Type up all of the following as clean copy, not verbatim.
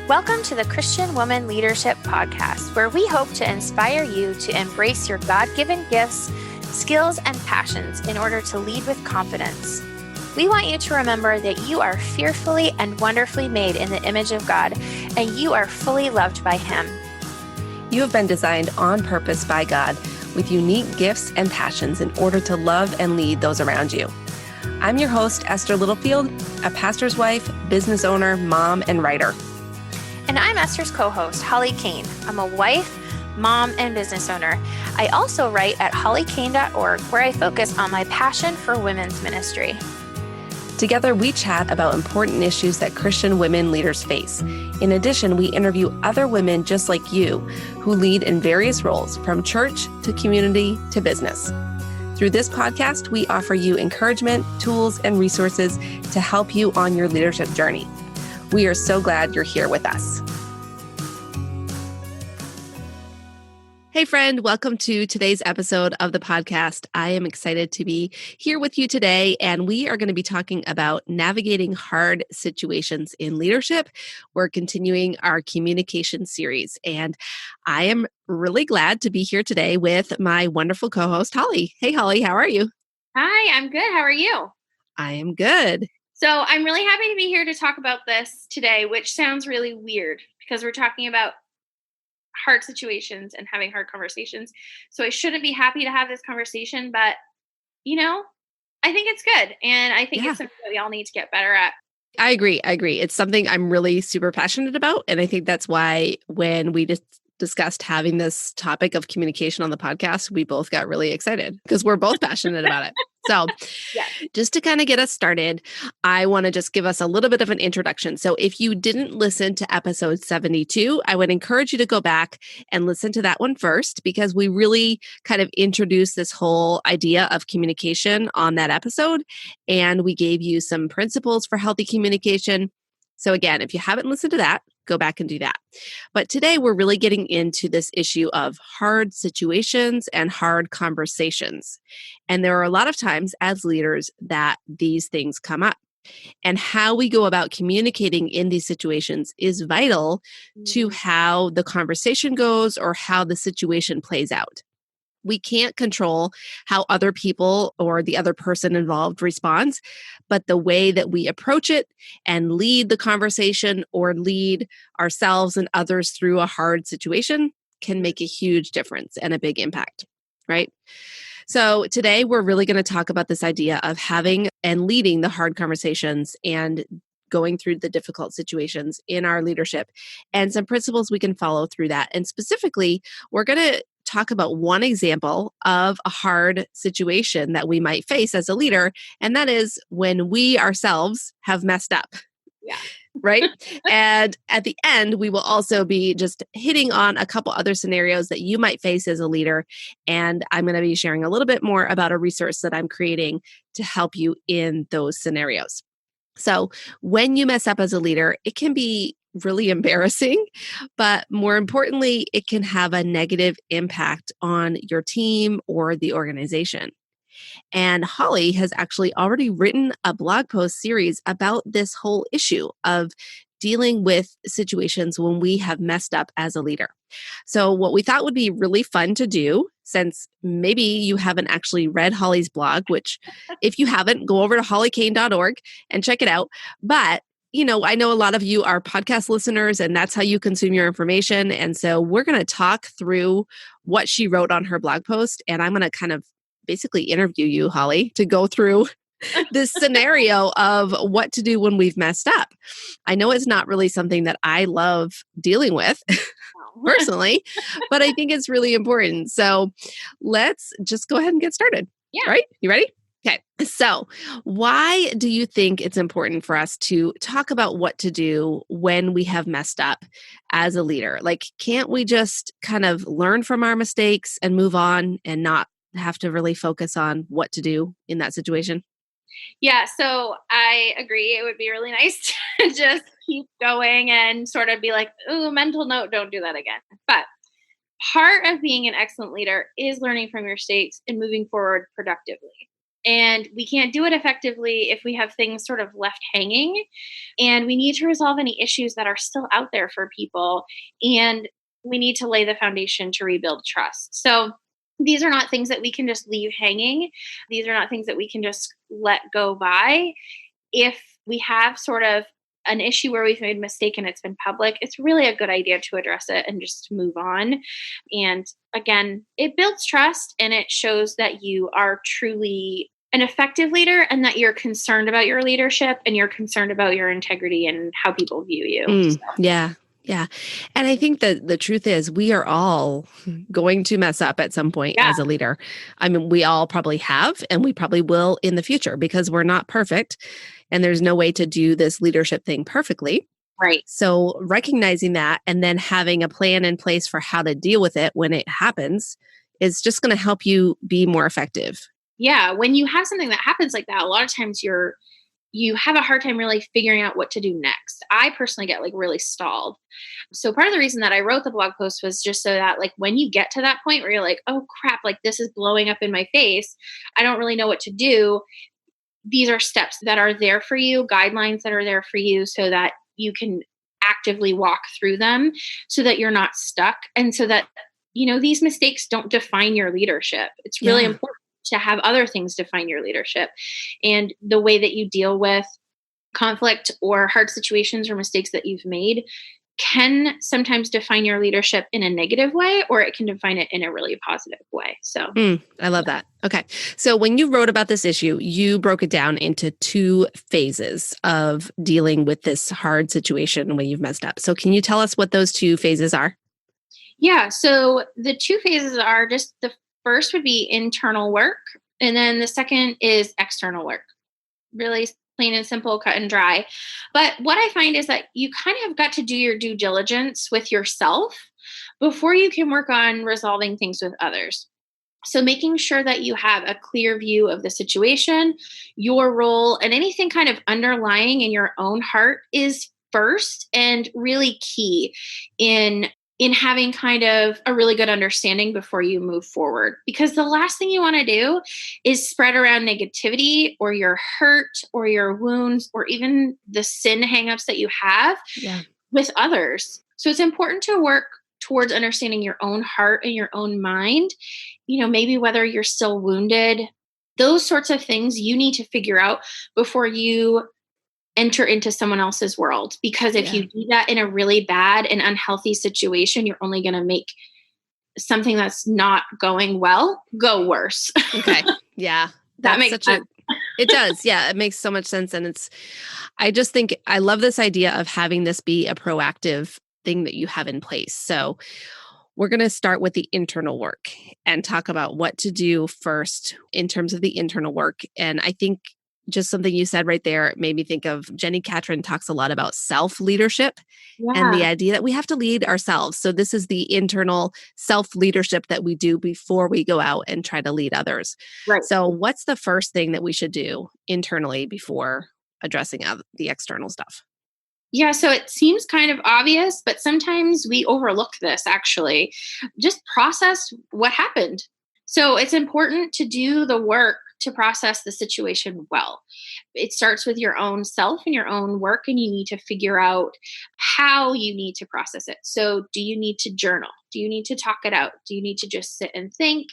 Welcome to the Christian Woman Leadership Podcast, where we hope to inspire you to embrace your God-given gifts, skills, and passions in order to lead with confidence. We want you to remember that you are fearfully and wonderfully made in the image of God, and you are fully loved by Him. You have been designed on purpose by God with unique gifts and passions in order to love and lead those around you. I'm your host, Esther Littlefield, a pastor's wife, business owner, mom, and writer. And I'm Esther's co-host, Holly Kane. I'm a wife, mom, and business owner. I also write at hollykane.org, where I focus on my passion for women's ministry. Together, we chat about important issues that Christian women leaders face. In addition, we interview other women just like you who lead in various roles, from church to community to business. Through this podcast, we offer you encouragement, tools, and resources to help you on your leadership journey. We are so glad you're here with us. Hey friend, welcome to today's episode of the podcast. I am excited to be here with you today, and we are going to be talking about navigating hard situations in leadership. We're continuing our communication series, and I am really glad to be here today with my wonderful co-host, Holly. Hey Holly, how are you? Hi, I'm good. How are you? I am good. So I'm really happy to be here to talk about this today, which sounds really weird because we're talking about hard situations and having hard conversations. So I shouldn't be happy to have this conversation, but I think it's good. And I think it's something that we all need to get better at. I agree. It's something I'm really super passionate about. And I think that's why when we discussed having this topic of communication on the podcast, we both got really excited because we're both passionate about it. So just to kind of get us started, I want to just give us a little bit of an introduction. So if you didn't listen to episode 72, I would encourage you to go back and listen to that one first, because we really kind of introduced this whole idea of communication on that episode. And we gave you some principles for healthy communication. So again, if you haven't listened to that, go back and do that. But today we're really getting into this issue of hard situations and hard conversations. And there are a lot of times as leaders that these things come up. And how we go about communicating in these situations is vital to how the conversation goes or how the situation plays out. We can't control how other people or the other person involved responds, but the way that we approach it and lead the conversation or lead ourselves and others through a hard situation can make a huge difference and a big impact, right? So today we're really going to talk about this idea of having and leading the hard conversations and going through the difficult situations in our leadership and some principles we can follow through that. And specifically, we're going to talk about one example of a hard situation that we might face as a leader, and that is when we ourselves have messed up. Yeah. Right? And at the end, we will also be just hitting on a couple other scenarios that you might face as a leader. And I'm going to be sharing a little bit more about a resource that I'm creating to help you in those scenarios. So when you mess up as a leader, it can be really embarrassing, but more importantly, it can have a negative impact on your team or the organization. And Holly has actually already written a blog post series about this whole issue of dealing with situations when we have messed up as a leader. So what we thought would be really fun to do, since maybe you haven't actually read Holly's blog, which if you haven't, go over to hollykane.org and check it out. But I know a lot of you are podcast listeners and that's how you consume your information. And so we're going to talk through what she wrote on her blog post. And I'm going to kind of basically interview you, Holly, to go through this scenario of what to do when we've messed up. I know it's not really something that I love dealing with personally, but I think it's really important. So let's just go ahead and get started. Yeah. Right? You ready? Okay. So why do you think it's important for us to talk about what to do when we have messed up as a leader? Like, can't we just kind of learn from our mistakes and move on and not have to really focus on what to do in that situation? Yeah, so I agree. It would be really nice to just keep going and sort of be like, ooh, mental note, don't do that again. But part of being an excellent leader is learning from your mistakes and moving forward productively. And we can't do it effectively if we have things sort of left hanging. And we need to resolve any issues that are still out there for people. And we need to lay the foundation to rebuild trust. So these are not things that we can just leave hanging. These are not things that we can just let go by. If we have sort of an issue where we've made a mistake and it's been public, it's really a good idea to address it and just move on. And again, it builds trust and it shows that you are truly an effective leader and that you're concerned about your leadership and you're concerned about your integrity and how people view you. So. Yeah. Yeah. And I think that the truth is we are all going to mess up at some point as a leader. I mean, we all probably have, and we probably will in the future because we're not perfect and there's no way to do this leadership thing perfectly. Right. So recognizing that and then having a plan in place for how to deal with it when it happens is just going to help you be more effective. Yeah. When you have something that happens like that, a lot of times you have a hard time really figuring out what to do next. I personally get like really stalled. So part of the reason that I wrote the blog post was just so that like when you get to that point where you're like, oh crap, like this is blowing up in my face, I don't really know what to do. These are steps that are there for you, guidelines that are there for you so that you can actively walk through them so that you're not stuck and so that, these mistakes don't define your leadership. It's really important to have other things define your leadership and the way that you deal with conflict or hard situations or mistakes that you've made can sometimes define your leadership in a negative way, or it can define it in a really positive way. So I love that. Okay. So when you wrote about this issue, you broke it down into 2 phases of dealing with this hard situation when you've messed up. So can you tell us what those 2 phases are? Yeah. So the 2 phases are just the first would be internal work. And then the second is external work. Really plain and simple, cut and dry. But what I find is that you kind of got to do your due diligence with yourself before you can work on resolving things with others. So making sure that you have a clear view of the situation, your role, and anything kind of underlying in your own heart is first and really key in having kind of a really good understanding before you move forward. Because the last thing you want to do is spread around negativity or your hurt or your wounds or even the sin hangups that you have with others. So it's important to work towards understanding your own heart and your own mind, maybe whether you're still wounded, those sorts of things you need to figure out before you enter into someone else's world. Because if you do that in a really bad and unhealthy situation, you're only going to make something that's not going well go worse. Okay. Yeah. That makes sense. It does. Yeah. It makes so much sense. And I just think I love this idea of having this be a proactive thing that you have in place. So we're going to start with the internal work and talk about what to do first in terms of the internal work. And I think just something you said right there made me think of Jenny Catron talks a lot about self-leadership and the idea that we have to lead ourselves. So this is the internal self-leadership that we do before we go out and try to lead others. Right. So what's the first thing that we should do internally before addressing the external stuff? Yeah, so it seems kind of obvious, but sometimes we overlook this actually. Just process what happened. So it's important to do the work to process the situation well. It starts with your own self and your own work, and you need to figure out how you need to process it. So do you need to journal? Do you need to talk it out? Do you need to just sit and think?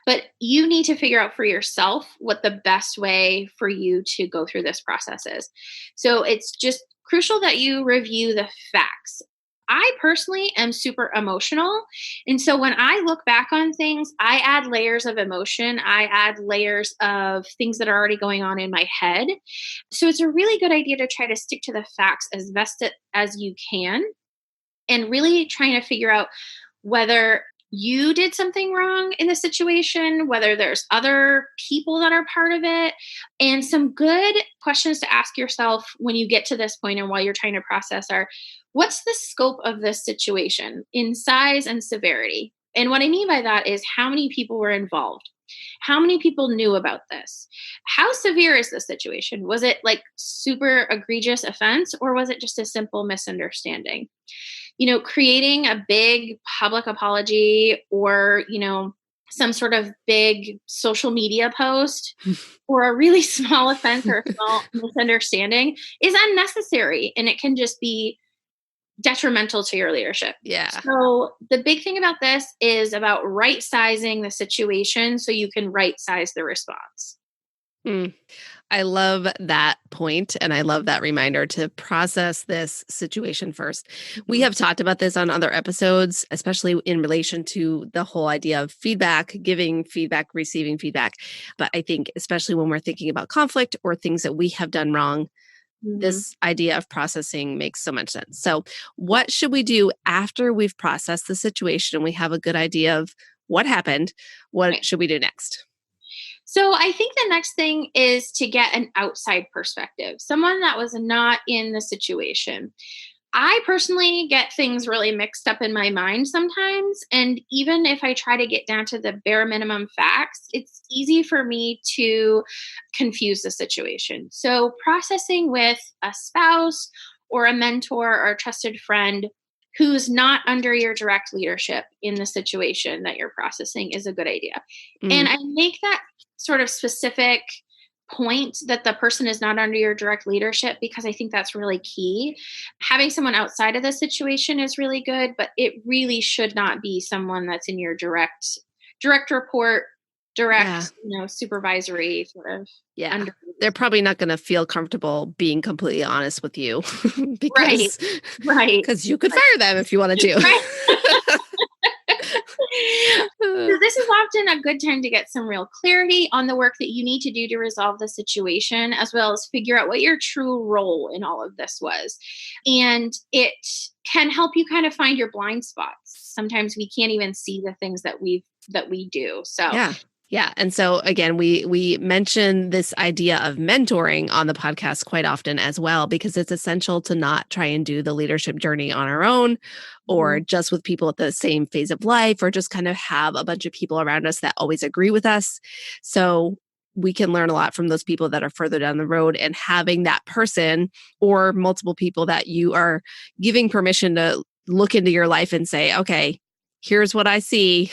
But you need to figure out for yourself what the best way for you to go through this process is. So it's just crucial that you review the facts. I personally am super emotional. And so when I look back on things, I add layers of emotion. I add layers of things that are already going on in my head. So it's a really good idea to try to stick to the facts as best as you can and really trying to figure out whether you did something wrong in the situation, whether there's other people that are part of it, and some good questions to ask yourself when you get to this point and while you're trying to process are, what's the scope of this situation in size and severity? And what I mean by that is how many people were involved? How many people knew about this? How severe is the situation? Was it like super egregious offense, or was it just a simple misunderstanding? Creating a big public apology or, some sort of big social media post or a really small offense or a small misunderstanding is unnecessary, and it can just be detrimental to your leadership. Yeah. So the big thing about this is about right sizing the situation so you can right size the response. Mm. I love that point, and I love that reminder to process this situation first. We have talked about this on other episodes, especially in relation to the whole idea of feedback, giving feedback, receiving feedback. But I think, especially when we're thinking about conflict or things that we have done wrong, this idea of processing makes so much sense. So, what should we do after we've processed the situation and we have a good idea of what happened? What Right. should we do next? So I think the next thing is to get an outside perspective, someone that was not in the situation. I personally get things really mixed up in my mind sometimes. And even if I try to get down to the bare minimum facts, it's easy for me to confuse the situation. So processing with a spouse or a mentor or a trusted friend who's not under your direct leadership in the situation that you're processing is a good idea. And Mm, I make that sort of specific point that the person is not under your direct leadership because I think that's really key. Having someone outside of the situation is really good, but it really should not be someone that's in your direct report, yeah. direct, supervisory sort of Yeah. under. They're probably not going to feel comfortable being completely honest with you Right, because right, you could fire them if you wanted to. right. So this is often a good time to get some real clarity on the work that you need to do to resolve the situation, as well as figure out what your true role in all of this was. And it can help you kind of find your blind spots. Sometimes we can't even see the things that we do. So Yeah. Yeah. And so again, we mention this idea of mentoring on the podcast quite often as well, because it's essential to not try and do the leadership journey on our own or just with people at the same phase of life, or just kind of have a bunch of people around us that always agree with us. So we can learn a lot from those people that are further down the road, and having that person or multiple people that you are giving permission to look into your life and say, okay, here's what I see.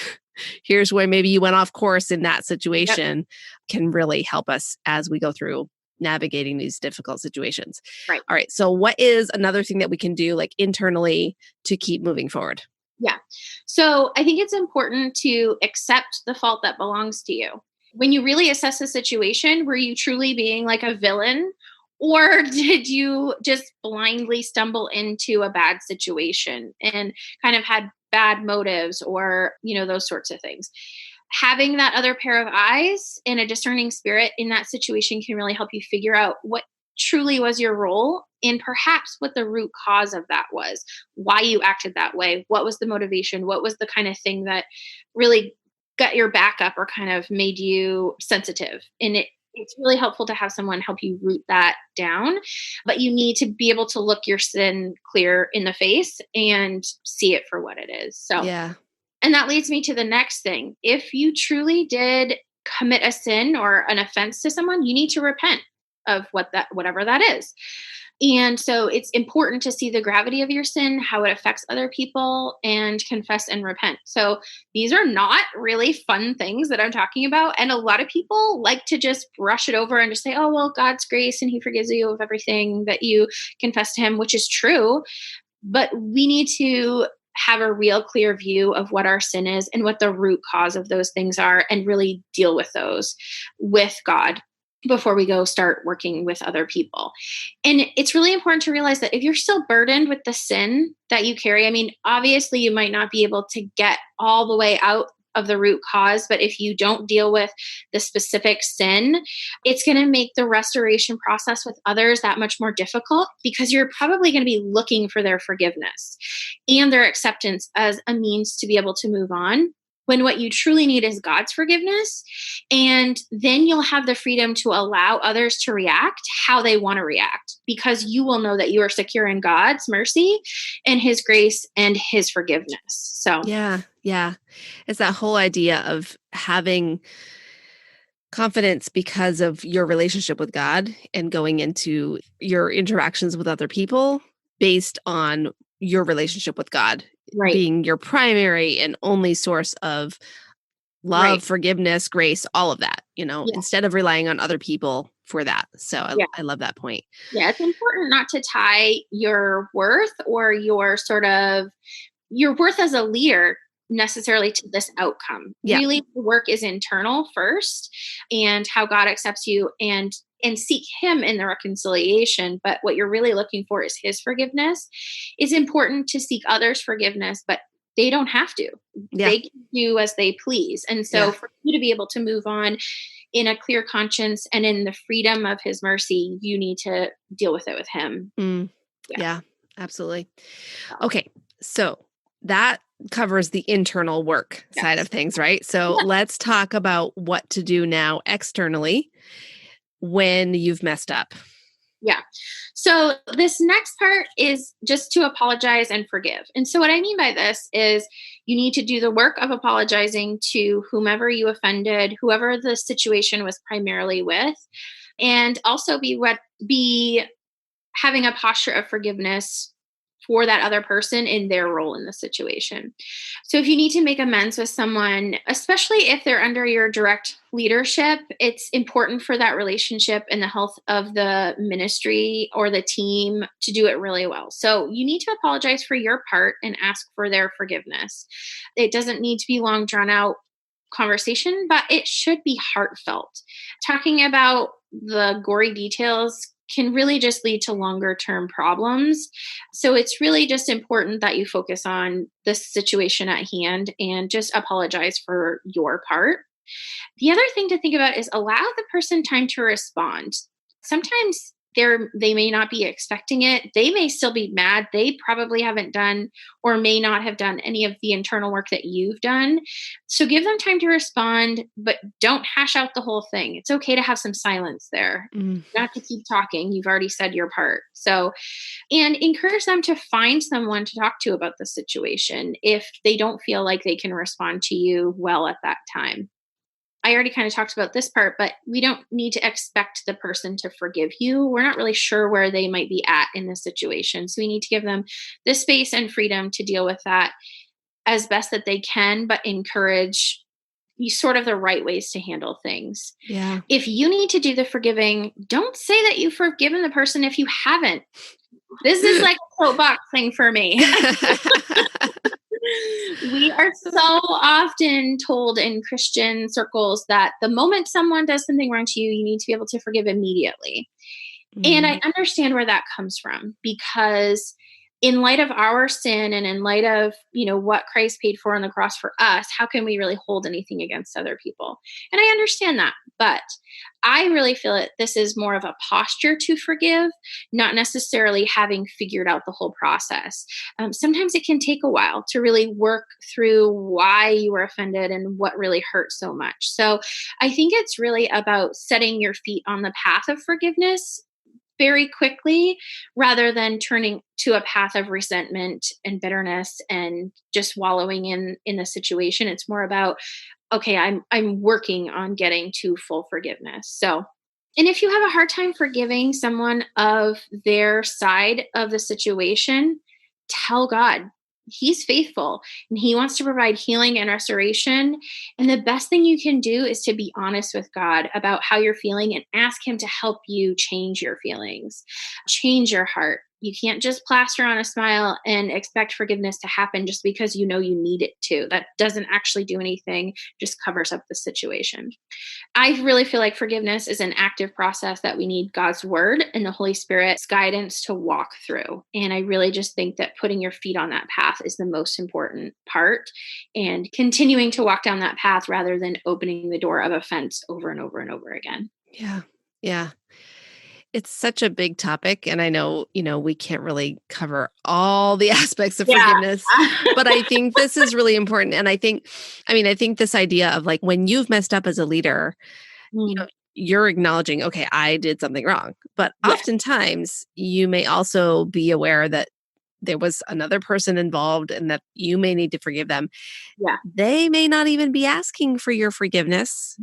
Here's where maybe you went off course in that situation, can really help us as we go through navigating these difficult situations. Right. All right. So what is another thing that we can do like internally to keep moving forward? Yeah. So I think it's important to accept the fault that belongs to you. When you really assess a situation, were you truly being like a villain? Or did you just blindly stumble into a bad situation and kind of had bad motives or, those sorts of things? Having that other pair of eyes and a discerning spirit in that situation can really help you figure out what truly was your role and perhaps what the root cause of that was, why you acted that way, what was the motivation, what was the kind of thing that really got your back up or kind of made you sensitive. And it's really helpful to have someone help you root that down, but you need to be able to look your sin clear in the face and see it for what it is. So, Yeah. and that leads me to the next thing. If you truly did commit a sin or an offense to someone, you need to repent of whatever that is. And so it's important to see the gravity of your sin, how it affects other people, and confess and repent. So these are not really fun things that I'm talking about. And a lot of people like to just brush it over and just say, oh, well, God's grace and he forgives you of everything that you confess to him, which is true. But we need to have a real clear view of what our sin is and what the root cause of those things are, and really deal with those with God before we go start working with other people. And it's really important to realize that if you're still burdened with the sin that you carry, I mean, obviously you might not be able to get all the way out of the root cause, but if you don't deal with the specific sin, it's going to make the restoration process with others that much more difficult, because you're probably going to be looking for their forgiveness and their acceptance as a means to be able to move on, when what you truly need is God's forgiveness. And then you'll have the freedom to allow others to react how they want to react, because you will know that you are secure in God's mercy and his grace and his forgiveness. So Yeah. Yeah. It's that whole idea of having confidence because of your relationship with God and going into your interactions with other people based on your relationship with God right. being your primary and only source of love, Right. forgiveness, grace, all of that, Yeah. instead of relying on other people for that. So Yeah. I love that point. Yeah, it's important not to tie your worth or your worth as a leader necessarily to this outcome. Yeah. Really, the work is internal first, and how God accepts you, and seek him in the reconciliation. But what you're really looking for is his forgiveness. It's important to seek others' forgiveness, but they don't have to. Yeah. They can do as they please. And so for you to be able to move on in a clear conscience and in the freedom of his mercy, you need to deal with it with him. Yeah, absolutely. Okay. So that covers the internal work side of things, right? So let's talk about what to do now externally when you've messed up. Yeah. So this next part is just to apologize and forgive. And so what I mean by this is you need to do the work of apologizing to whomever you offended, whoever the situation was primarily with, and also be having a posture of forgiveness for that other person in their role in the situation. So if you need to make amends with someone, especially if they're under your direct leadership, it's important for that relationship and the health of the ministry or the team to do it really well. So you need to apologize for your part and ask for their forgiveness. It doesn't need to be long drawn out conversation, but it should be heartfelt. Talking about the gory details can really just lead to longer term problems. So it's really just important that you focus on the situation at hand and just apologize for your part. The other thing to think about is allow the person time to respond. Sometimes they may not be expecting it. They may still be mad. They probably haven't done or may not have done any of the internal work that you've done. So give them time to respond, but don't hash out the whole thing. It's okay to have some silence there, not to keep talking. You've already said your part. So, and encourage them to find someone to talk to about the situation if they don't feel like they can respond to you well at that time. I already kind of talked about this part, but we don't need to expect the person to forgive you. We're not really sure where they might be at in this situation. So we need to give them the space and freedom to deal with that as best that they can, but encourage sort of the right ways to handle things. Yeah. If you need to do the forgiving, don't say that you've forgiven the person if you haven't. This is like a soapbox thing for me. We are so often told in Christian circles that the moment someone does something wrong to you, you need to be able to forgive immediately. And I understand where that comes from, because in light of our sin and in light of, what Christ paid for on the cross for us, how can we really hold anything against other people? And I understand that, but I really feel that this is more of a posture to forgive, not necessarily having figured out the whole process. Sometimes it can take a while to really work through why you were offended and what really hurt so much. So I think it's really about setting your feet on the path of forgiveness very quickly, rather than turning to a path of resentment and bitterness and just wallowing in the situation. It's more about, okay, I'm working on getting to full forgiveness. So, and if you have a hard time forgiving someone of their side of the situation, tell God. He's faithful and he wants to provide healing and restoration. And the best thing you can do is to be honest with God about how you're feeling and ask him to help you change your feelings, change your heart. You can't just plaster on a smile and expect forgiveness to happen just because you need it to. That doesn't actually do anything, just covers up the situation. I really feel like forgiveness is an active process that we need God's word and the Holy Spirit's guidance to walk through. And I really just think that putting your feet on that path is the most important part, and continuing to walk down that path rather than opening the door of offense over and over and over again. Yeah. Yeah. It's such a big topic. And I know, we can't really cover all the aspects of forgiveness, but I think this is really important. And I think this idea of like, when you've messed up as a leader, you're acknowledging, okay, I did something wrong. But oftentimes you may also be aware that there was another person involved and that you may need to forgive them. Yeah. They may not even be asking for your forgiveness.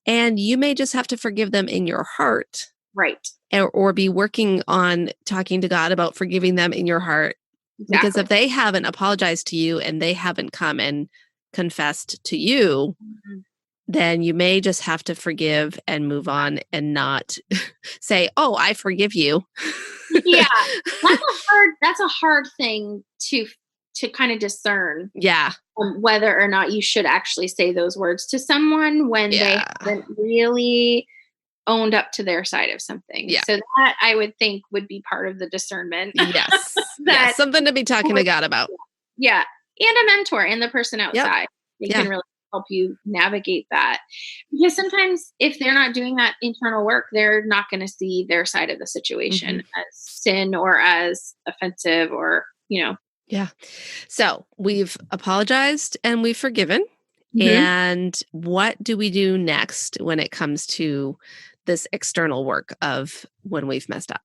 And you may just have to forgive them in your heart. Right. Or be working on talking to God about forgiving them in your heart. Exactly. Because if they haven't apologized to you and they haven't come and confessed to you, Mhm. then you may just have to forgive and move on and not say, "Oh, I forgive you." Yeah, that's a hard thing to kind of discern, Yeah. whether or not you should actually say those words to someone when they Yeah. haven't really owned up to their side of something. Yeah. So that I would think would be part of the discernment. Yes. That Yes. Something to be talking to God about. Yeah, and a mentor and the person Yep. outside. They Yeah. can really help you navigate that. Because sometimes if they're not doing that internal work, they're not going to see their side of the situation as sin or as offensive or, Yeah. So we've apologized and we've forgiven. Mhm. And what do we do next when it comes to this external work of when we've messed up?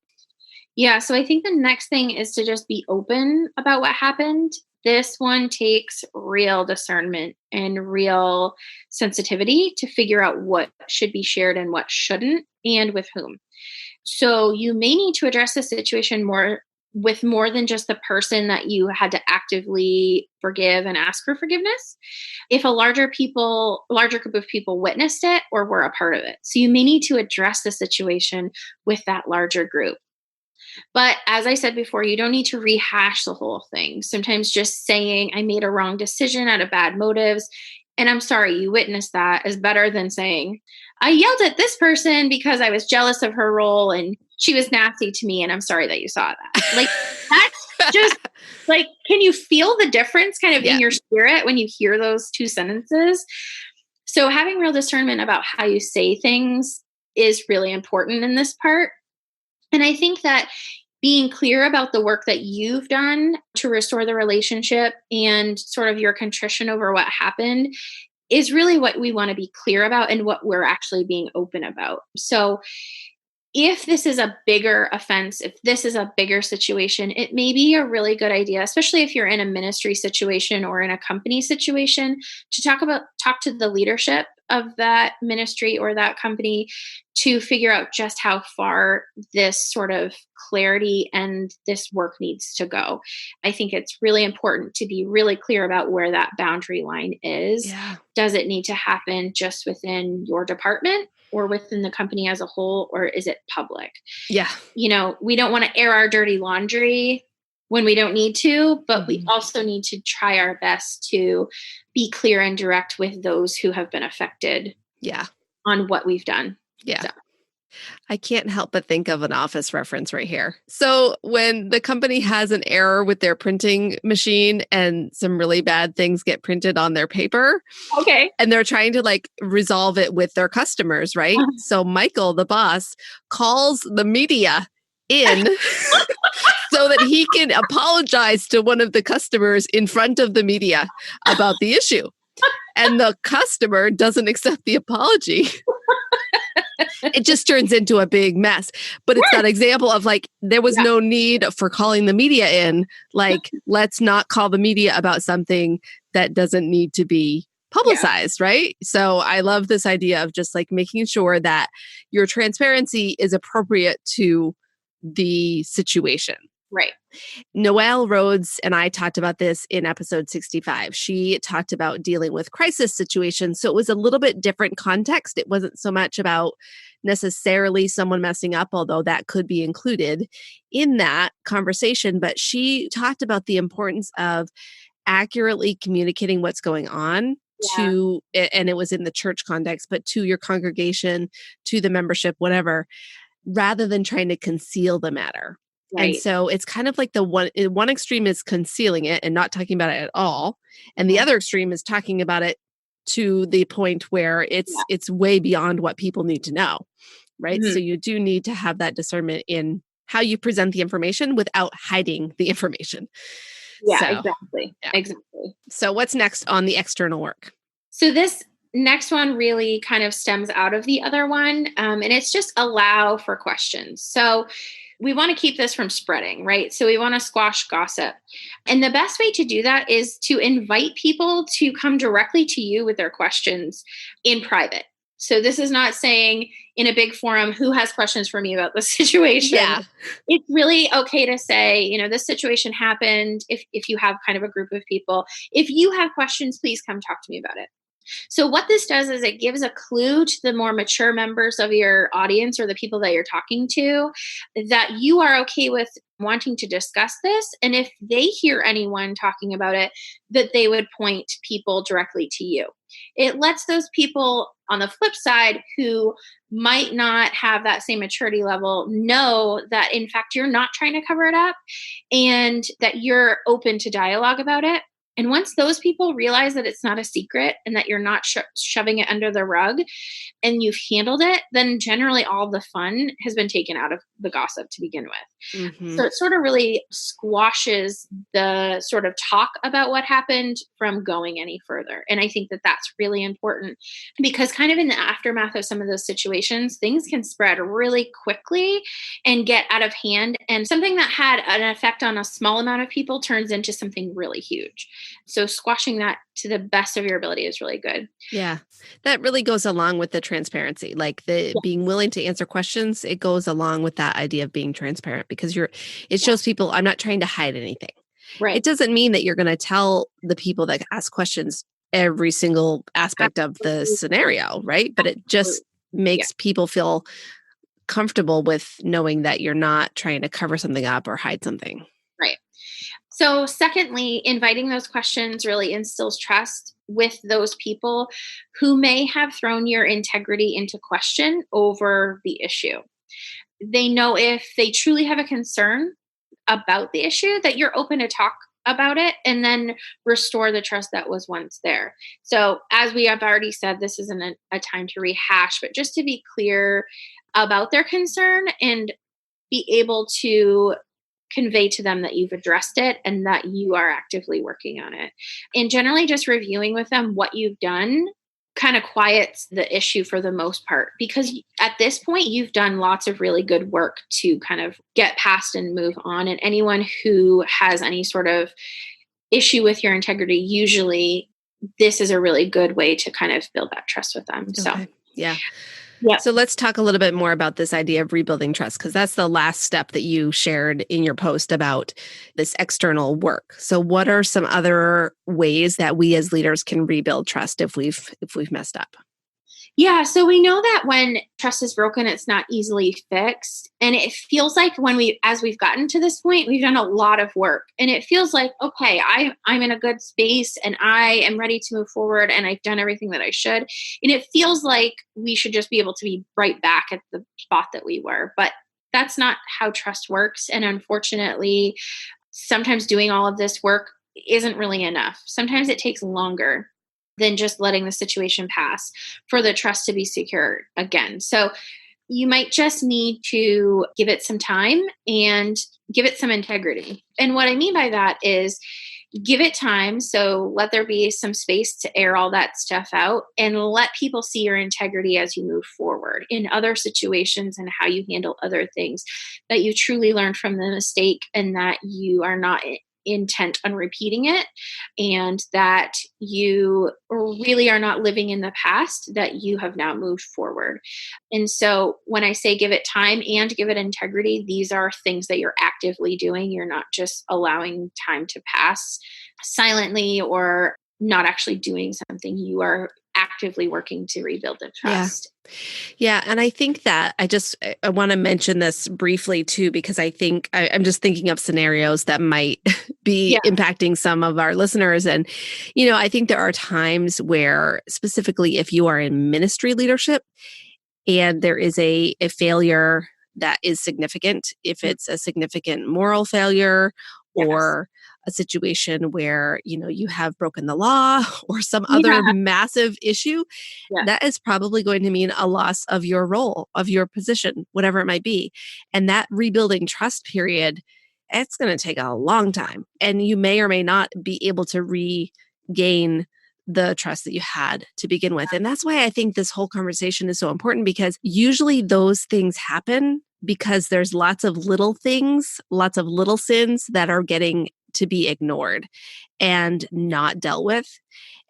Yeah, so I think the next thing is to just be open about what happened. This one takes real discernment and real sensitivity to figure out what should be shared and what shouldn't and with whom. So you may need to address the situation more than just the person that you had to actively forgive and ask for forgiveness. If a larger group of people witnessed it or were a part of it. So you may need to address the situation with that larger group. But as I said before, you don't need to rehash the whole thing. Sometimes just saying, I made a wrong decision out of bad motives, and I'm sorry you witnessed that, is better than saying, I yelled at this person because I was jealous of her role and she was nasty to me, and I'm sorry that you saw that. Like, that's just like, can you feel the difference kind of Yeah. in your spirit when you hear those two sentences? So, having real discernment about how you say things is really important in this part. And I think that being clear about the work that you've done to restore the relationship and sort of your contrition over what happened is really what we want to be clear about and what we're actually being open about. So, if this is a bigger offense, if this is a bigger situation, it may be a really good idea, especially if you're in a ministry situation or in a company situation, to talk to the leadership of that ministry or that company to figure out just how far this sort of clarity and this work needs to go. I think it's really important to be really clear about where that boundary line is. Yeah. Does it need to happen just within your department or within the company as a whole, or is it public? Yeah. We don't want to air our dirty laundry when we don't need to, but we Mhm. also need to try our best to be clear and direct with those who have been affected Yeah. on what we've done. Yeah. So. I can't help but think of an office reference right here. So when the company has an error with their printing machine and some really bad things get printed on their paper, Okay. and they're trying to like resolve it with their customers, right? So Michael, the boss, calls the media in so that he can apologize to one of the customers in front of the media about the issue. And the customer doesn't accept the apology. It just turns into a big mess. But it's that example of like, there was no need for calling the media in. Like, let's not call the media about something that doesn't need to be publicized, right? So I love this idea of just like making sure that your transparency is appropriate to the situation. Right. Noelle Rhodes and I talked about this in episode 65. She talked about dealing with crisis situations. So it was a little bit different context. It wasn't so much about necessarily someone messing up, although that could be included in that conversation. But she talked about the importance of accurately communicating what's going on to, and it was in the church context, but to your congregation, to the membership, whatever, rather than trying to conceal the matter. Right. And so it's kind of like the one extreme is concealing it and not talking about it at all. And the other extreme is talking about it to the point where it's way beyond what people need to know. Right. Mhm. So you do need to have that discernment in how you present the information without hiding the information. Yeah, So, exactly. yeah. Exactly. So what's next on the external work? So this next one really kind of stems out of the other one. And it's just allow for questions. So we want to keep this from spreading, right? So we want to squash gossip. And the best way to do that is to invite people to come directly to you with their questions in private. So this is not saying in a big forum, who has questions for me about this situation? Yeah. It's really okay to say, this situation happened. If you have kind of a group of people, if you have questions, please come talk to me about it. So what this does is it gives a clue to the more mature members of your audience or the people that you're talking to that you are okay with wanting to discuss this. And if they hear anyone talking about it, that they would point people directly to you. It lets those people on the flip side who might not have that same maturity level know that in fact you're not trying to cover it up and that you're open to dialogue about it. And once those people realize that it's not a secret and that you're not shoving it under the rug and you've handled it, then generally all the fun has been taken out of the gossip to begin with. Mm-hmm. So it sort of really squashes the sort of talk about what happened from going any further. And I think that that's really important because kind of in the aftermath of some of those situations, things can spread really quickly and get out of hand. And something that had an effect on a small amount of people turns into something really huge. So squashing that to the best of your ability is really good. Yeah. That really goes along with the transparency, like being willing to answer questions. It goes along with that idea of being transparent because it shows people I'm not trying to hide anything. Right. It doesn't mean that you're going to tell the people that ask questions every single aspect of the scenario, right? But it just makes people feel comfortable with knowing that you're not trying to cover something up or hide something. Right. So secondly, inviting those questions really instills trust with those people who may have thrown your integrity into question over the issue. They know if they truly have a concern about the issue that you're open to talk about it and then restore the trust that was once there. So as we have already said, this isn't a time to rehash, but just to be clear about their concern and be able to convey to them that you've addressed it and that you are actively working on it. And generally just reviewing with them what you've done kind of quiets the issue for the most part, because at this point you've done lots of really good work to kind of get past and move on. And anyone who has any sort of issue with your integrity, usually this is a really good way to kind of build that trust with them. Okay. So, yeah. Yeah. So let's talk a little bit more about this idea of rebuilding trust, because that's the last step that you shared in your post about this external work. So what are some other ways that we as leaders can rebuild trust if we've messed up? Yeah, so we know that when trust is broken, it's not easily fixed. And it feels like as we've gotten to this point, we've done a lot of work. And it feels like, okay, I'm in a good space and I am ready to move forward and I've done everything that I should. And it feels like we should just be able to be right back at the spot that we were. But that's not how trust works. And unfortunately, sometimes doing all of this work isn't really enough. Sometimes it takes longer than just letting the situation pass for the trust to be secure again. So you might just need to give it some time and give it some integrity. And what I mean by that is give it time. So let there be some space to air all that stuff out and let people see your integrity as you move forward in other situations and how you handle other things, that you truly learned from the mistake and that you are not intent on repeating it, and that you really are not living in the past, that you have now moved forward. And so when I say give it time and give it integrity, these are things that you're actively doing. You're not just allowing time to pass silently or not actually doing something. You are actively working to rebuild the trust. Yeah. And I think that I want to mention this briefly too, because I think I'm just thinking of scenarios that might be impacting some of our listeners. And, I think there are times where specifically if you are in ministry leadership and there is a failure that is significant, if it's a significant moral failure or a situation where, you have broken the law or some other massive issue, that is probably going to mean a loss of your role, of your position, whatever it might be. And that rebuilding trust period, it's going to take a long time. And you may or may not be able to regain the trust that you had to begin with. And that's why I think this whole conversation is so important, because usually those things happen because there's lots of little things, lots of little sins that are getting to be ignored and not dealt with.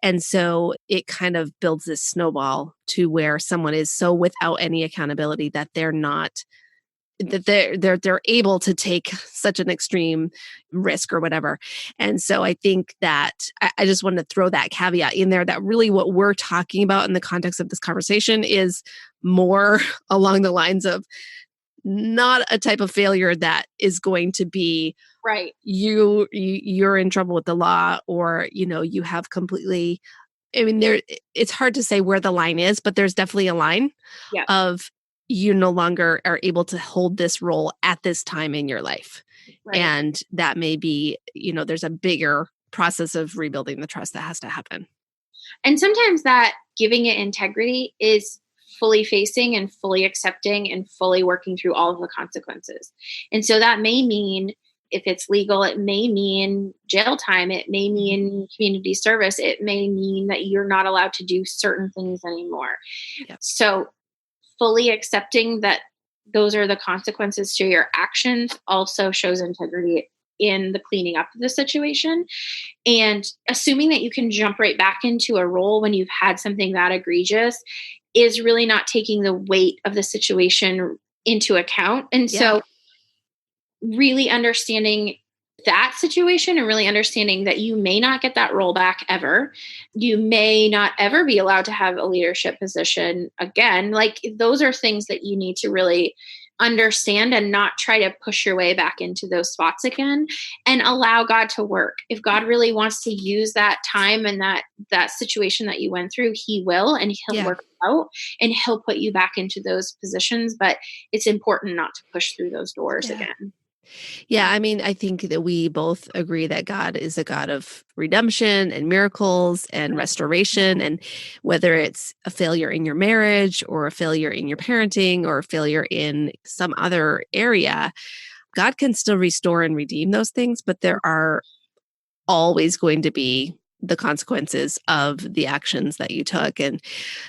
And so it kind of builds this snowball to where someone is so without any accountability that they're able to take such an extreme risk or whatever. And so I think that I just wanted to throw that caveat in there, that really what we're talking about in the context of this conversation is more along the lines of not a type of failure that is going to be right. You're in trouble with the law, or you have completely, I mean, it's hard to say where the line is, but there's definitely a line of you no longer are able to hold this role at this time in your life. Right. And that may be, there's a bigger process of rebuilding the trust that has to happen. And sometimes that giving it integrity is fully facing and fully accepting and fully working through all of the consequences. And so that may mean, if it's legal, it may mean jail time. It may mean community service. It may mean that you're not allowed to do certain things anymore. Yep. So fully accepting that those are the consequences to your actions also shows integrity in the cleaning up of the situation. And assuming that you can jump right back into a role when you've had something that egregious is really not taking the weight of the situation into account. And so really understanding that situation and really understanding that you may not get that role back ever. You may not ever be allowed to have a leadership position again. Like, those are things that you need to really understand and not try to push your way back into those spots again, and allow God to work. If God really wants to use that time and that situation that you went through, he will, and he'll work it out and he'll put you back into those positions. But it's important not to push through those doors again. Yeah, I mean, I think that we both agree that God is a God of redemption and miracles and restoration. And whether it's a failure in your marriage or a failure in your parenting or a failure in some other area, God can still restore and redeem those things, but there are always going to be the consequences of the actions that you took. And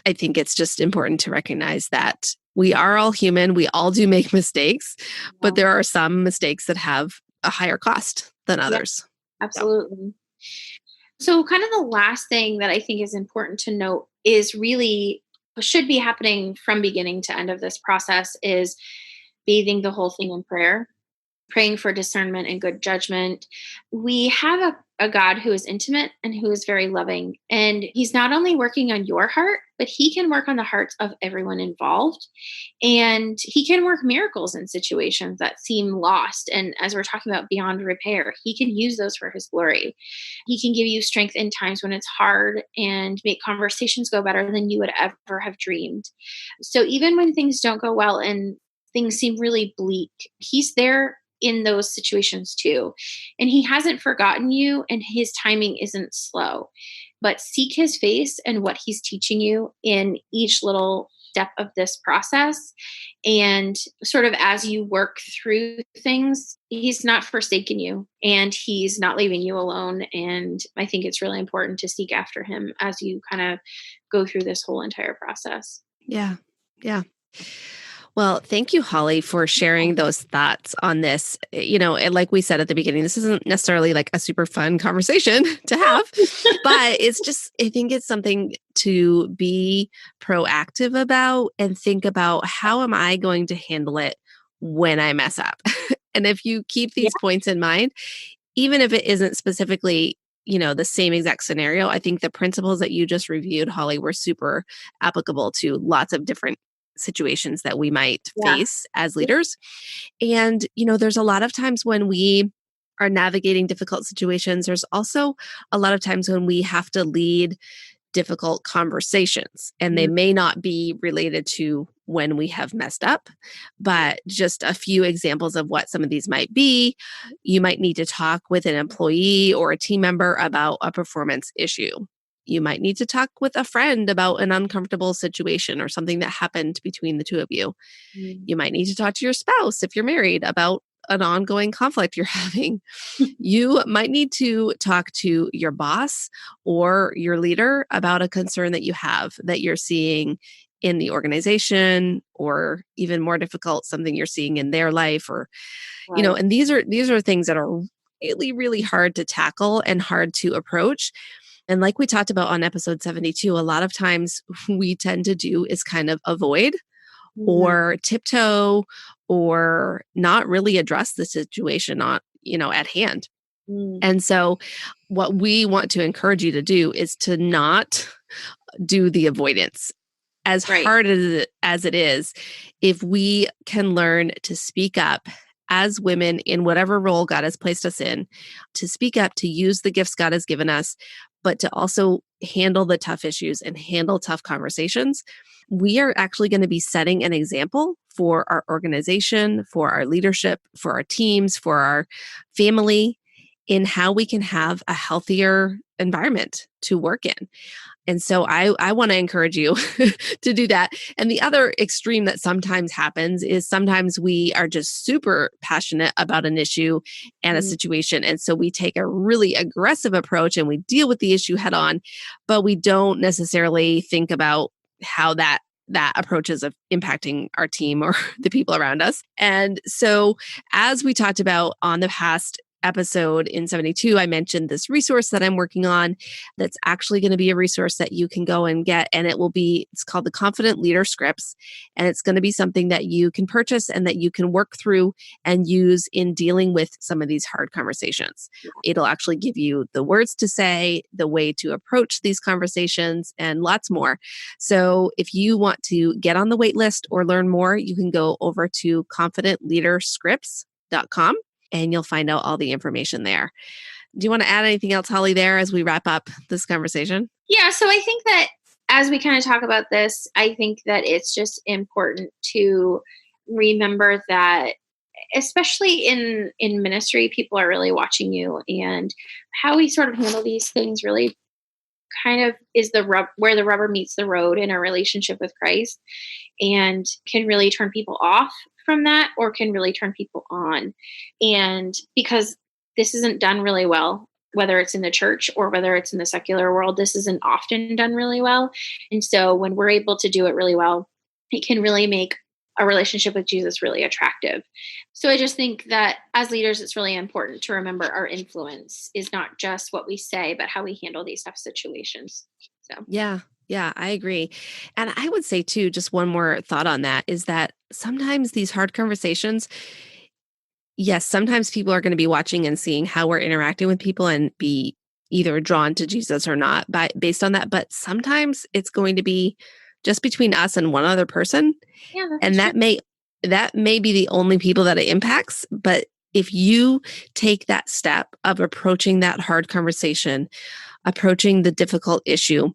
I think it's just important to recognize that we are all human. We all do make mistakes, but there are some mistakes that have a higher cost than others. Absolutely. So kind of the last thing that I think is important to note is really should be happening from beginning to end of this process is bathing the whole thing in prayer, praying for discernment and good judgment. We have a God who is intimate and who is very loving. And he's not only working on your heart, but he can work on the hearts of everyone involved. And he can work miracles in situations that seem lost. And as we're talking about beyond repair, he can use those for his glory. He can give you strength in times when it's hard and make conversations go better than you would ever have dreamed. So even when things don't go well and things seem really bleak, he's there in those situations too. And he hasn't forgotten you, and his timing isn't slow. But seek his face and what he's teaching you in each little step of this process. And sort of as you work through things, he's not forsaken you and he's not leaving you alone. And I think it's really important to seek after him as you kind of go through this whole entire process. Yeah. Yeah. Well, thank you, Holly, for sharing those thoughts on this. And like we said at the beginning, this isn't necessarily like a super fun conversation to have, but it's just, I think it's something to be proactive about and think about, how am I going to handle it when I mess up? And if you keep these points in mind, even if it isn't specifically the same exact scenario, I think the principles that you just reviewed, Holly, were super applicable to lots of different situations that we might face as leaders. And, there's a lot of times when we are navigating difficult situations, there's also a lot of times when we have to lead difficult conversations, and they may not be related to when we have messed up, but just a few examples of what some of these might be. You might need to talk with an employee or a team member about a performance issue. You might need to talk with a friend about an uncomfortable situation or something that happened between the two of you. You might need to talk to your spouse if you're married about an ongoing conflict you're having. You might need to talk to your boss or your leader about a concern that you have that you're seeing in the organization, or even more difficult, something you're seeing in their life, or and these are things that are really, really hard to tackle and hard to approach. And like we talked about on episode 72, a lot of times we tend to do is kind of avoid or tiptoe or not really address the situation on, at hand. And so what we want to encourage you to do is to not do the avoidance. As hard as it is, if we can learn to speak up as women in whatever role God has placed us in, to speak up, to use the gifts God has given us, but to also handle the tough issues and handle tough conversations, we are actually going to be setting an example for our organization, for our leadership, for our teams, for our family, in how we can have a healthier environment to work in. And so I want to encourage you to do that. And the other extreme that sometimes happens is sometimes we are just super passionate about an issue and a situation. And so we take a really aggressive approach and we deal with the issue head on, but we don't necessarily think about how that approach is impacting our team or the people around us. And so as we talked about on the past episode in 72, I mentioned this resource that I'm working on that's actually going to be a resource that you can go and get. And it's called the Confident Leader Scripts. And it's going to be something that you can purchase and that you can work through and use in dealing with some of these hard conversations. It'll actually give you the words to say, the way to approach these conversations, and lots more. So if you want to get on the wait list or learn more, you can go over to confidentleaderscripts.com. and you'll find out all the information there. Do you want to add anything else, Holly, there as we wrap up this conversation? Yeah, so I think that as we kind of talk about this, I think that it's just important to remember that, especially in ministry, people are really watching you, and how we sort of handle these things really kind of is where the rubber meets the road in our relationship with Christ, and can really turn people off from that or can really turn people on. And because this isn't done really well, whether it's in the church or whether it's in the secular world, this isn't often done really well. And so when we're able to do it really well, it can really make a relationship with Jesus really attractive. So I just think that as leaders, it's really important to remember our influence is not just what we say, but how we handle these tough situations. So Yeah, I agree. And I would say too, just one more thought on that is that sometimes these hard conversations, yes, sometimes people are going to be watching and seeing how we're interacting with people and be either drawn to Jesus or not based on that. But sometimes it's going to be just between us and one other person. Yeah, and that may be the only people that it impacts. But if you take that step of approaching that hard conversation, approaching the difficult issue,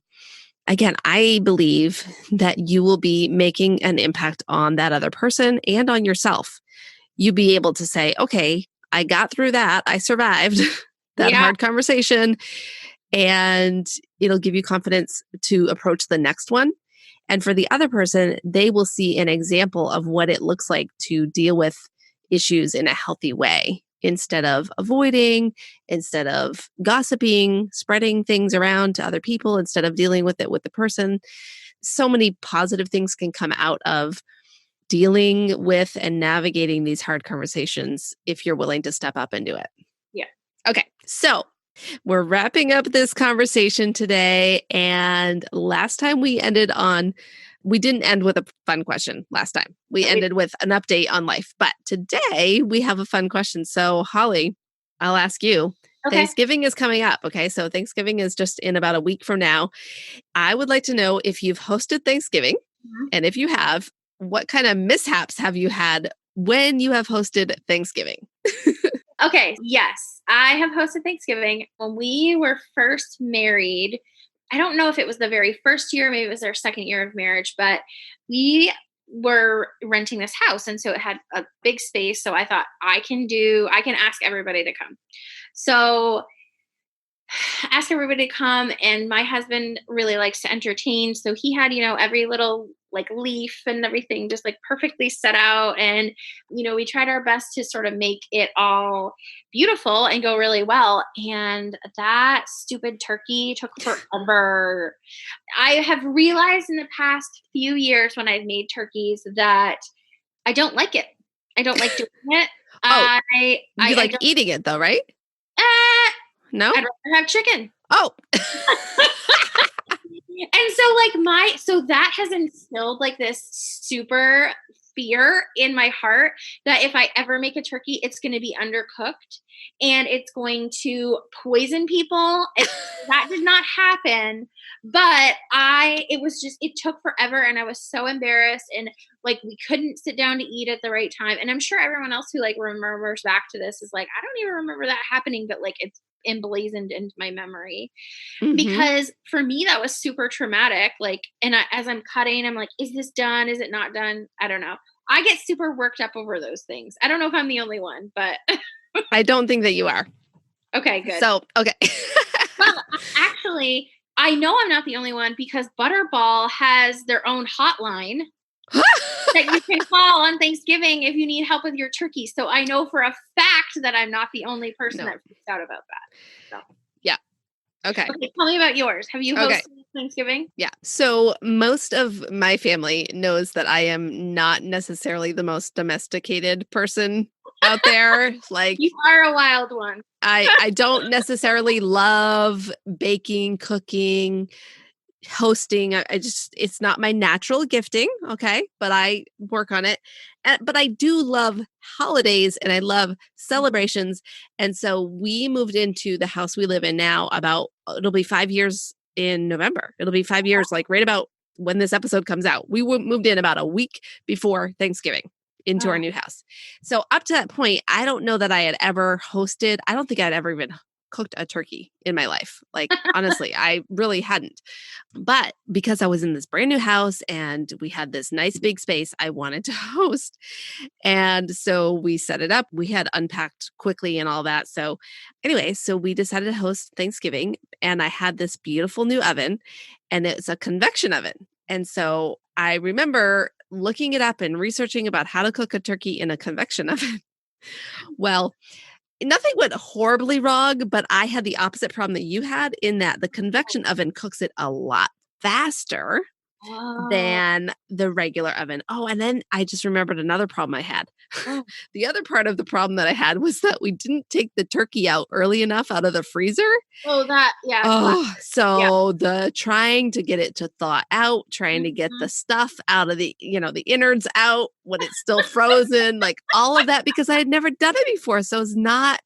again, I believe that you will be making an impact on that other person and on yourself. You'll be able to say, okay, I got through that. I survived that hard conversation. And it'll give you confidence to approach the next one. And for the other person, they will see an example of what it looks like to deal with issues in a healthy way, instead of avoiding, instead of gossiping, spreading things around to other people, instead of dealing with it with the person. So many positive things can come out of dealing with and navigating these hard conversations if you're willing to step up and do it. Yeah. Okay. So we're wrapping up this conversation today. And last time we didn't end with a fun question last time. We ended with an update on life. But today we have a fun question. So Holly, I'll ask you. Okay. Thanksgiving is coming up. Okay. So Thanksgiving is just in about a week from now. I would like to know if you've hosted Thanksgiving. Mm-hmm. And if you have, what kind of mishaps have you had when you have hosted Thanksgiving? Okay. Yes, I have hosted Thanksgiving. When we were first married, I don't know if it was the very first year, maybe it was our second year of marriage, but we were renting this house. And so it had a big space. So I thought I can ask everybody to come. So ask everybody to come. And my husband really likes to entertain. So he had, every little like leaf and everything just like perfectly set out. And, we tried our best to sort of make it all beautiful and go really well. And that stupid turkey took forever. I have realized in the past few years when I've made turkeys that I don't like it. I don't like doing it. You like eating it though, right? No? I'd rather have chicken. Oh. And so that has instilled like this super fear in my heart that if I ever make a turkey, it's going to be undercooked and it's going to poison people. That did not happen, but it took forever and I was so embarrassed and like we couldn't sit down to eat at the right time. And I'm sure everyone else who like remembers back to this is like, I don't even remember that happening, but like it's emblazoned into my memory. Because for me that was super traumatic, like, and as I'm cutting, I'm like, is this done, is it not done? I don't know. I get super worked up over those things. I don't know if I'm the only one, but I don't think that you are. Okay, good. So, okay. Well, actually, I know I'm not the only one because Butterball has their own hotline that you can call on Thanksgiving if you need help with your turkey. So I know for a fact that I'm not the only person that freaks out about that. So. Yeah. Okay. Tell me about yours. Have you hosted Thanksgiving? Yeah. So most of my family knows that I am not necessarily the most domesticated person out there. Like, you are a wild one. I don't necessarily love baking, cooking, hosting. It's not my natural gifting. Okay. But I work on it. But I do love holidays and I love celebrations. And so we moved into the house we live in now it'll be 5 years in November. It'll be 5 years, like right about when this episode comes out. We moved in about a week before Thanksgiving into our new house. So up to that point, I don't know that I had ever hosted. I don't think I'd ever even cooked a turkey in my life. Like, honestly, I really hadn't. But because I was in this brand new house and we had this nice big space, I wanted to host. And so we set it up. We had unpacked quickly and all that. So anyway, so we decided to host Thanksgiving and I had this beautiful new oven and it's a convection oven. And so I remember looking it up and researching about how to cook a turkey in a convection oven. Well, nothing went horribly wrong, but I had the opposite problem that you had in that the convection oven cooks it a lot faster than the regular oven. Oh, and then I just remembered another problem I had. The other part of the problem that I had was that we didn't take the turkey out early enough out of the freezer. So the trying to get it to thaw out, trying to get the stuff out of the innards out when it's still frozen, like all of that, because I had never done it before. So I was not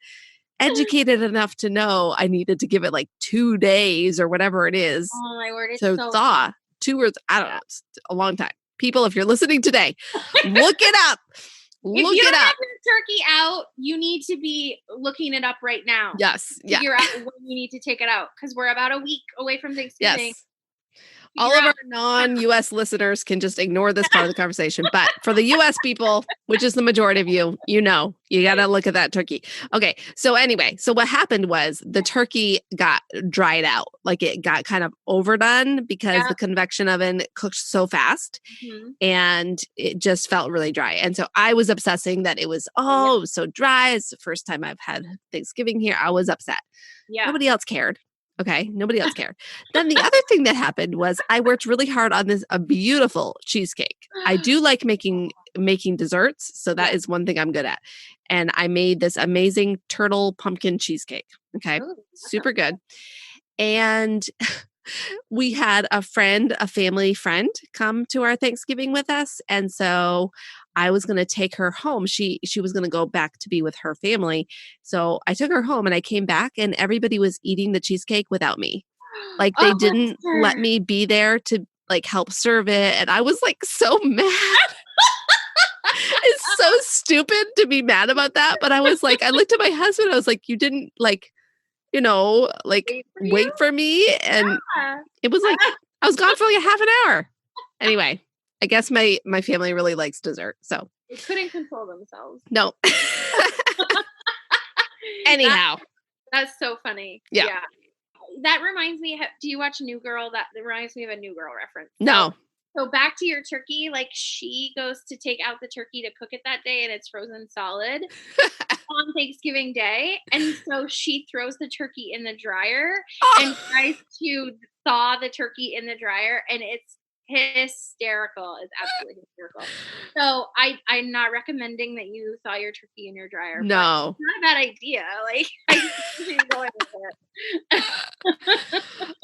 educated enough to know I needed to give it like 2 days or whatever it is to thaw. 2 words, I don't know, it's a long time. People, if you're listening today, look it up. If you don't have your turkey out, you need to be looking it up right now. Yes. Figure out when you need to take it out because we're about a week away from Thanksgiving. Yes. All of our non-US listeners can just ignore this part of the conversation. But for the US people, which is the majority of you, you got to look at that turkey. Okay. So anyway, so what happened was the turkey got dried out. Like it got kind of overdone because the convection oven cooked so fast and it just felt really dry. And so I was obsessing that it was, it was so dry. It's the first time I've had Thanksgiving here. I was upset. Yeah. Nobody else cared. Okay. Nobody else cared. Then the other thing that happened was I worked really hard on a beautiful cheesecake. I do like making desserts. So that is one thing I'm good at. And I made this amazing turtle pumpkin cheesecake. Okay. Ooh, super good. And we had a family friend come to our Thanksgiving with us. And so I was going to take her home. She was going to go back to be with her family. So I took her home and I came back and everybody was eating the cheesecake without me. Like they didn't let me be there to like help serve it. And I was like so mad. It's so stupid to be mad about that. But I was like, I looked at my husband. I was like, you didn't like, wait for me. And it was like, I was gone for like a half an hour. Anyway, I guess my family really likes dessert. So they couldn't control themselves. No. Anyhow. That's so funny. Yeah. That reminds me, do you watch New Girl? That reminds me of a New Girl reference. No. So back to your turkey, like she goes to take out the turkey to cook it that day and it's frozen solid on Thanksgiving Day. And so she throws the turkey in the dryer and tries to thaw the turkey in the dryer and it's hysterical. It's absolutely hysterical. So I'm not recommending that you thaw your turkey in your dryer. No. It's not a bad idea. Like I just going with it.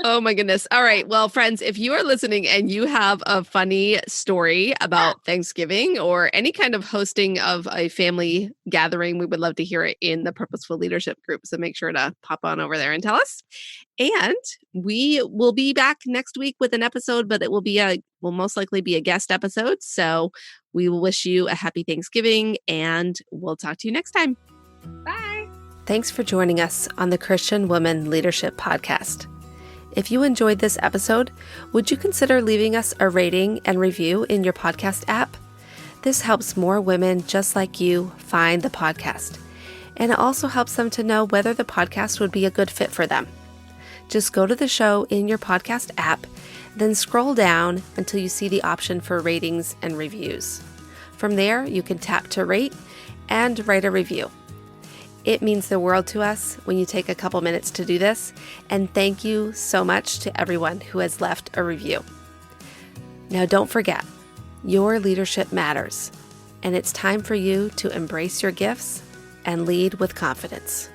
Oh my goodness. All right. Well, friends, if you are listening and you have a funny story about Thanksgiving or any kind of hosting of a family gathering, we would love to hear it in the Purposeful Leadership group. So make sure to pop on over there and tell us. And we will be back next week with an episode, but it will most likely be a guest episode. So we will wish you a happy Thanksgiving and we'll talk to you next time. Bye. Thanks for joining us on the Christian Woman Leadership Podcast. If you enjoyed this episode, would you consider leaving us a rating and review in your podcast app? This helps more women just like you find the podcast, and it also helps them to know whether the podcast would be a good fit for them. Just go to the show in your podcast app, then scroll down until you see the option for ratings and reviews. From there, you can tap to rate and write a review. It means the world to us when you take a couple minutes to do this, and thank you so much to everyone who has left a review. Now don't forget, your leadership matters, and it's time for you to embrace your gifts and lead with confidence.